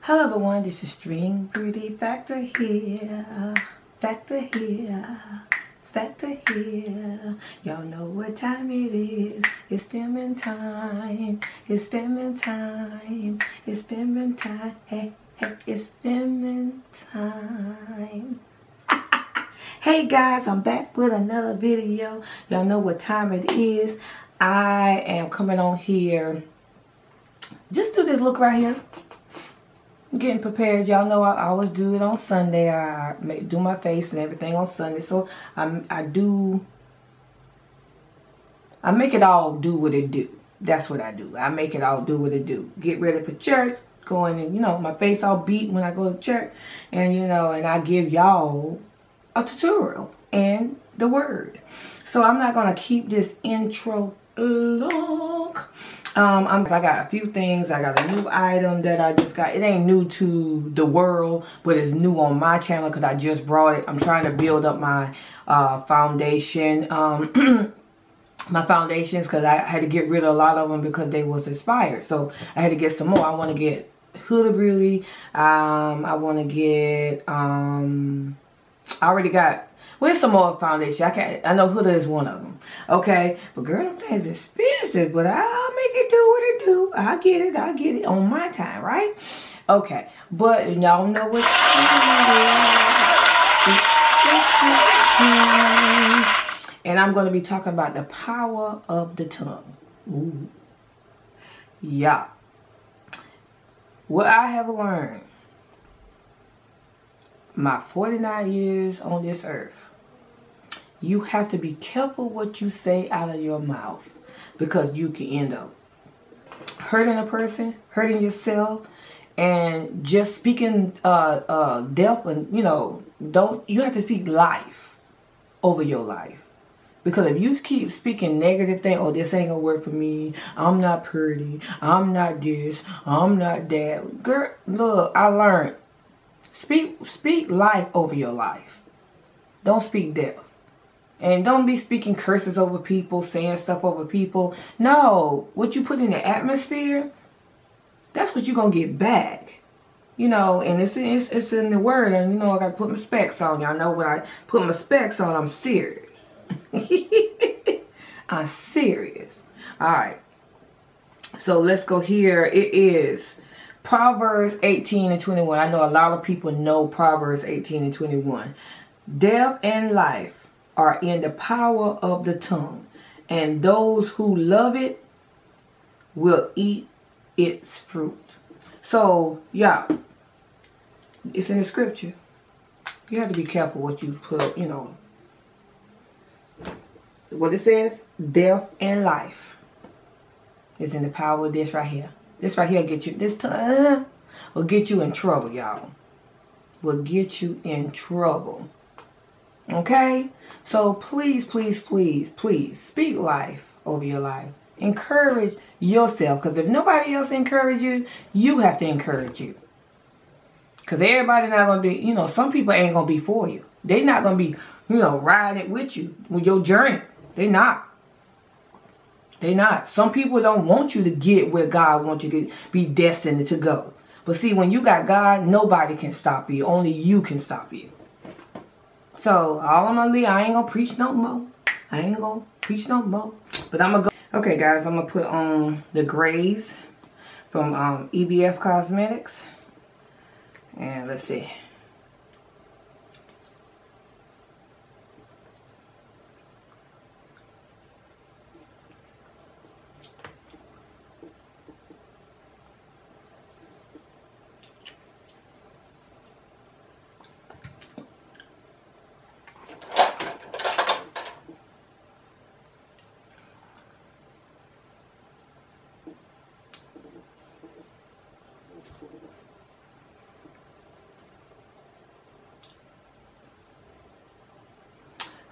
Hello everyone, this is String Beauty Factor here. Factor here. Y'all know what time it is. It's filming time. It's filming time. It's filming time. Hey, it's filming time. Hey guys, I'm back with another video. Y'all know what time it is. I am coming on here. Just do this look right here. Getting prepared. Y'all know I always do it on Sunday. I do my face and everything on Sunday. So I make it all do what it do. That's what I do. I make it all do what it do. Get ready for church. Going and my face all beat when I go to church. And and I give y'all a tutorial and the word. So I'm not gonna keep this intro long. I got a few things. I got a new item that I just got. It ain't new to the world, but it's new on my channel because I just brought it. I'm trying to build up my foundation. My foundations, because I had to get rid of a lot of them because they was expired. So I had to get some more. I want to get Huda Beauty. I want to get I already got. Where's some more foundation? I know Huda is one of them. Okay, but girl, them things expensive, but I'll make it do what it do. I get it on my time, right? Okay, but y'all know what and I'm going to be talking about the power of the tongue. Ooh. Yeah. What I have learned, my 49 years on this earth, you have to be careful what you say out of your mouth, because you can end up hurting a person, hurting yourself, and just speaking death. And you have to speak life over your life, because if you keep speaking negative things, oh, this ain't gonna work for me, I'm not pretty, I'm not this, I'm not that. Girl, look, I learned, speak life over your life. Don't speak death. And don't be speaking curses over people, saying stuff over people. No, what you put in the atmosphere, that's what you're going to get back. And it's in the word. And I got to put my specs on. Y'all know when I put my specs on, I'm serious. I'm serious. Alright. So let's go here. It is Proverbs 18 and 21. I know a lot of people know Proverbs 18 and 21. Death and life are in the power of the tongue, and those who love it will eat its fruit. So, yeah, it's in the scripture. You have to be careful what you put, What it says, death and life is in the power of this right here. This right here get you, this tongue will get you in trouble, y'all. Will get you in trouble. Okay? So please, please, please, please speak life over your life. Encourage yourself. Because if nobody else encourage you, you have to encourage you. Because everybody not going to be, some people ain't going to be for you. They not going to be, riding it with you, with your journey. They not. They not. Some people don't want you to get where God wants you to be destined to go. But see, when you got God, nobody can stop you. Only you can stop you. So, all I'm going to leave, I ain't going to preach no more. I ain't going to preach no more. But I'm going to go. Okay, guys, I'm going to put on the grays from EBF Cosmetics. And let's see.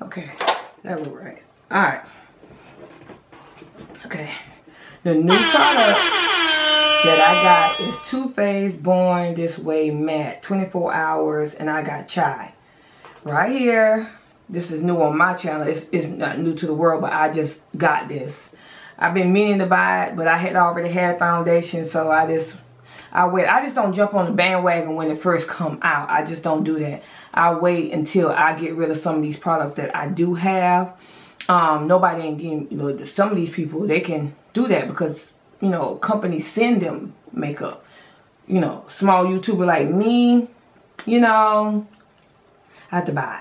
Okay, that look right. Alright. Okay. The new product that I got is Too Faced Born This Way Matte. 24 hours, and I got chai. Right here. This is new on my channel. It's not new to the world, but I just got this. I've been meaning to buy it, but I had already had foundation, so I I wait. I just don't jump on the bandwagon when it first come out. I just don't do that. I wait until I get rid of some of these products that I do have. Nobody ain't getting, you know, some of these people, they can do that because, you know, companies send them makeup. You know, small YouTuber like me, you know, I have to buy.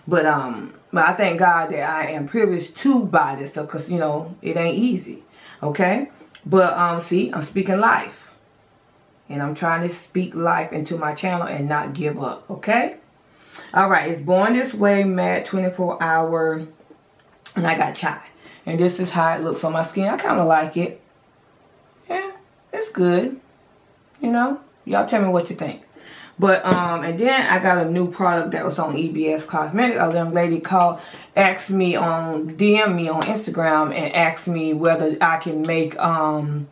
But I thank God that I am privileged to buy this stuff because, you know, it ain't easy. Okay? But, see, I'm speaking life. And I'm trying to speak life into my channel and not give up. Okay? Alright, it's Born This Way Matte 24 Hour. And I got chai. And this is how it looks on my skin. I kind of like it. Yeah, it's good. You know, y'all tell me what you think. But and then I got a new product that was on EBS Cosmetics. A young lady asked me on DM me on Instagram and asked me whether I can make a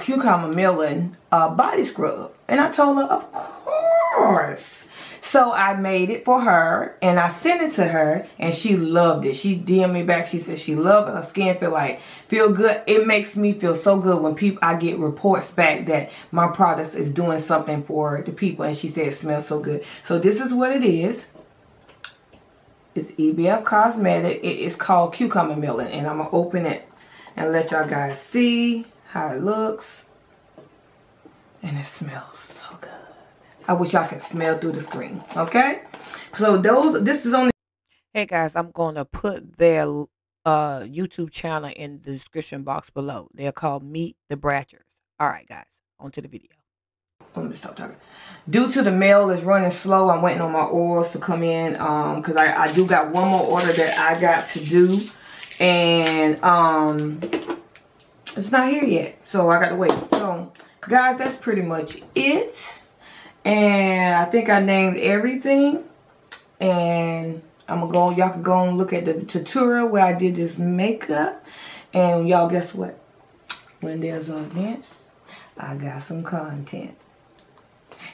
cucumber melon body scrub, and I told her of course. So I made it for her and I sent it to her and she loved it. She DM'd me back. She said she loved it. Her skin feel good. It makes me feel so good when I get reports back that my product is doing something for the people. And she said it smells so good. So this is what it is. It's EBF Cosmetic. It is called Cucumber Melon. And I'm going to open it and let y'all guys see how it looks. And it smells so good. I wish y'all could smell through the screen. Okay? So this is only... Hey guys, I'm going to put their YouTube channel in the description box below. They're called Meet the Bratchers. Alright guys, on to the video. Let me stop talking. Due to the mail is running slow, I'm waiting on my orders to come in. Because I do got one more order that I got to do. And it's not here yet. So I got to wait. So guys, that's pretty much it. And I think I named everything. And I'm gonna go, y'all can go and look at the tutorial where I did this makeup. And y'all, guess what? When there's an event, I got some content.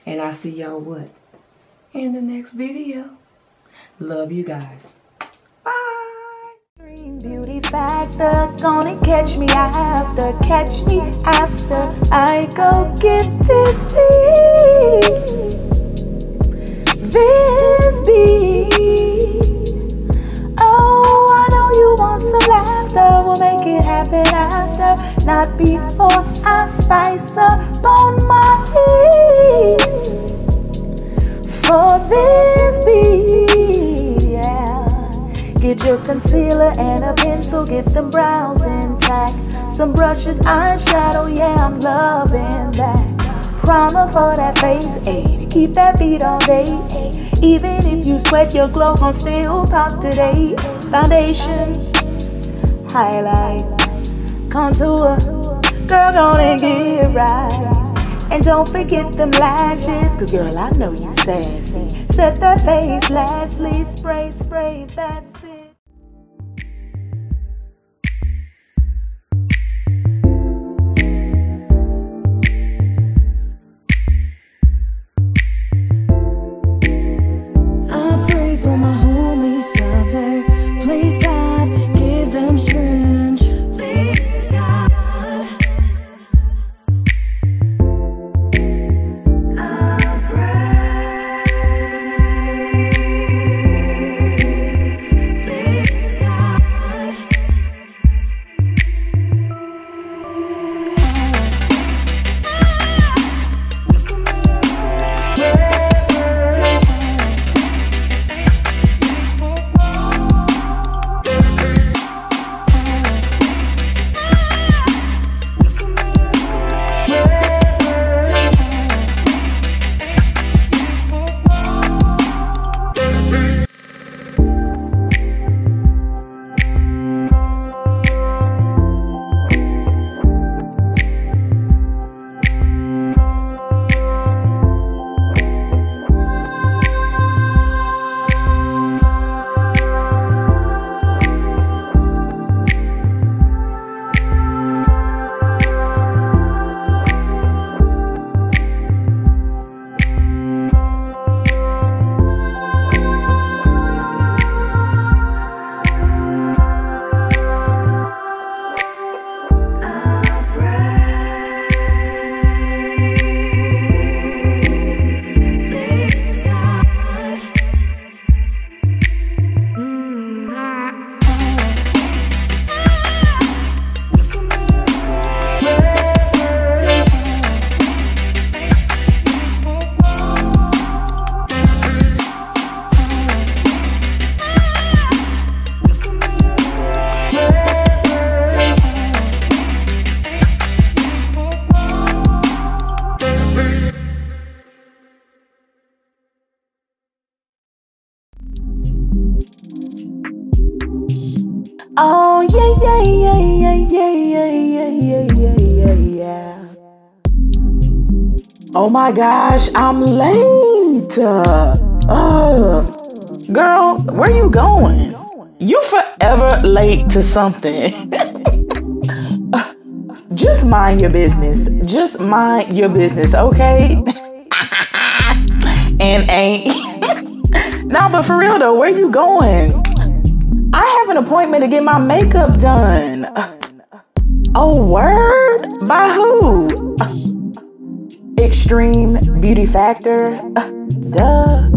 And I see y'all what? In the next video. Love you guys. Beauty factor, gonna catch me after I go get this beat. Oh, I know you want some laughter, we'll make it happen after, not before I spice up on my heat for this beat, yeah. Get your concealer and a pencil, get them brows intact. Some brushes, eyeshadow, yeah, I'm loving that. Primer for that face, to keep that beat all day. Even if you sweat, your glow gon' still pop today. Foundation, highlight, contour, girl, gonna get right. And don't forget them lashes, cause girl, I know you sassy. Set that face, lastly, spray, that's it. Oh yeah, yeah, yeah, yeah, yeah, yeah, yeah, yeah, yeah, yeah. Oh my gosh, I'm late. Girl, where you going? You forever late to something. Just mind your business. Just mind your business, okay? And ain't. Nah, but for real though, where you going? I have an appointment to get my makeup done. Oh, word? By who? Extreme Beauty Factor? Duh.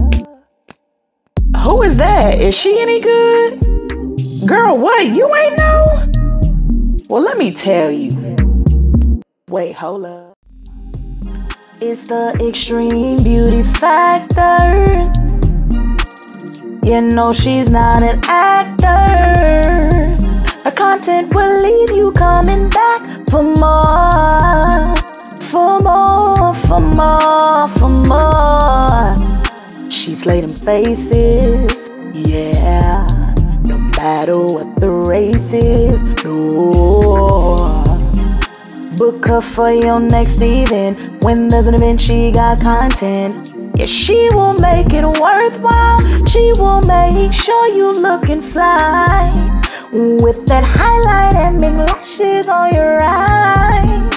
Who is that? Is she any good? Girl, what? You ain't know? Well, let me tell you. Wait, hold up. It's the Extreme Beauty Factor. You know she's not an actor. Her content will leave you coming back for more. For more, for more, for more. She slayed them faces, yeah. No matter what the race is, no. Book her for your next event. When there's an event, she got content. Yeah, she will make it worthwhile. She will make sure you looking fly with that highlight and big lashes on your eye.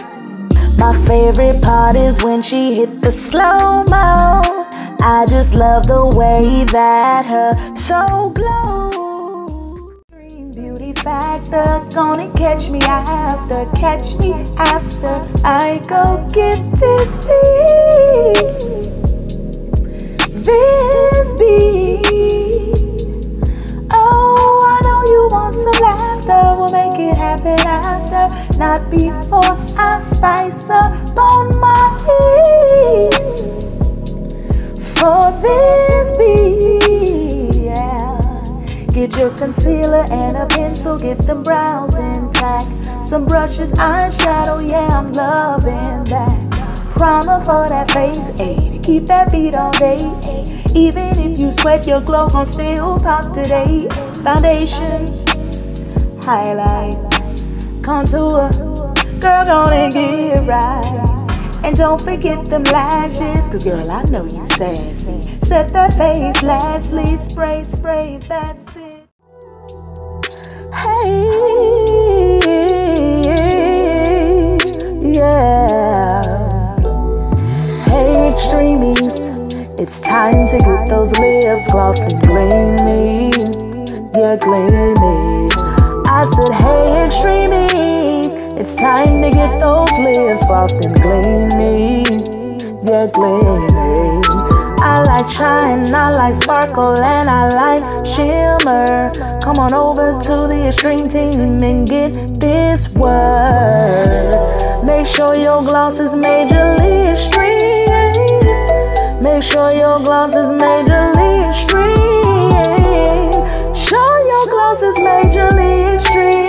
My favorite part is when she hit the slow-mo. I just love the way that her soul glows. Extreme Beauty Factor, gonna catch me after I go get this beat. This beat. Oh, I know you want some laughter. We'll make it happen after, not before I spice up on my heat. For this beat, yeah. Get your concealer and a pencil, get them brows intact. Some brushes, eyeshadow, yeah, I'm loving that. Primer for that face, ayy, to keep that beat all day, ayy. Even if you sweat, your glow gon' still pop today. Foundation, highlight, contour, girl, gonna get right. And don't forget them lashes, cause girl, I know you sassy. Set that face, lastly, spray, spray, that's it. Hey, yeah. Hey, extremies, it's time to get those lips glossed and gleamy. Yeah, gleamy. I said, hey, extremies, it's time to get those lips glossed and gleamy. Yeah, gleamy. I like shine, I like sparkle, and I like shimmer. Come on over to the Extreme team and get this word. Make sure your gloss is majorly extreme. Make sure your gloss is majorly extreme. Show your gloss is majorly extreme.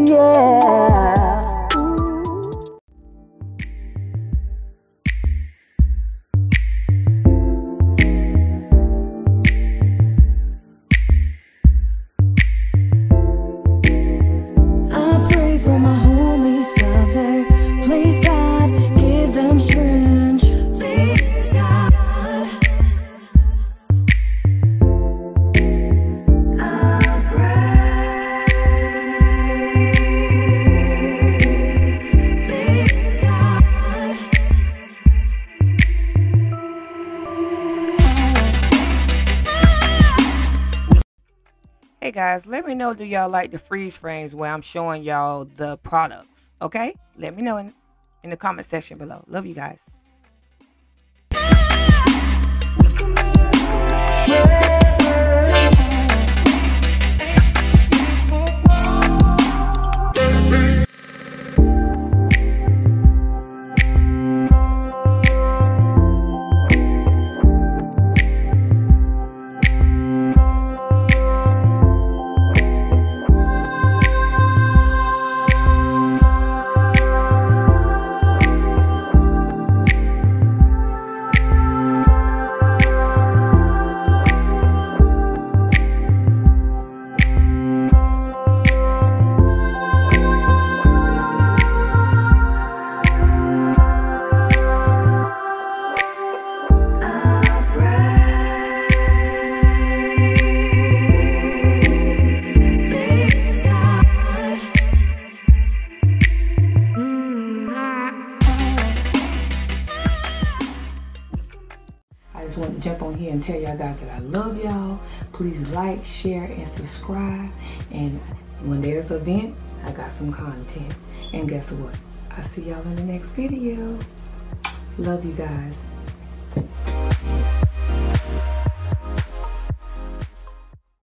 Yeah. Hey guys, let me know, do y'all like the freeze frames where I'm showing y'all the products? Okay, let me know in the comment section below. Love you guys. just wanted to jump on here and tell y'all guys that I love y'all. Please like, share, and subscribe. And when there's an event, I got some content. And guess what? I'll see y'all in the next video. Love you guys.